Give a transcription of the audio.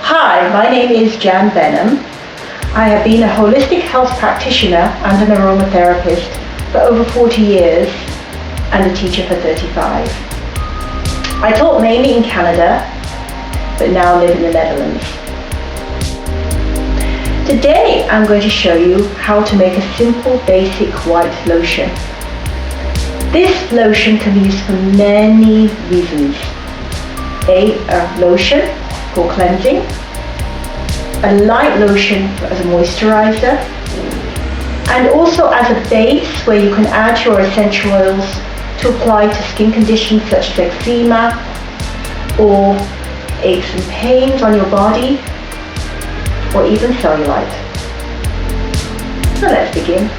Hi, my name is Jan Benham. I have been a holistic health practitioner and an aromatherapist for over 40 years and a teacher for 35. I taught mainly in Canada, but now live in the Netherlands. Today I'm going to show you how to make a simple basic white lotion. This lotion can be used for many reasons. A lotion for cleansing, a light lotion as a moisturizer, and also as a base where you can add your essential oils to apply to skin conditions such as eczema or aches and pains on your body, or even cellulite. So let's begin.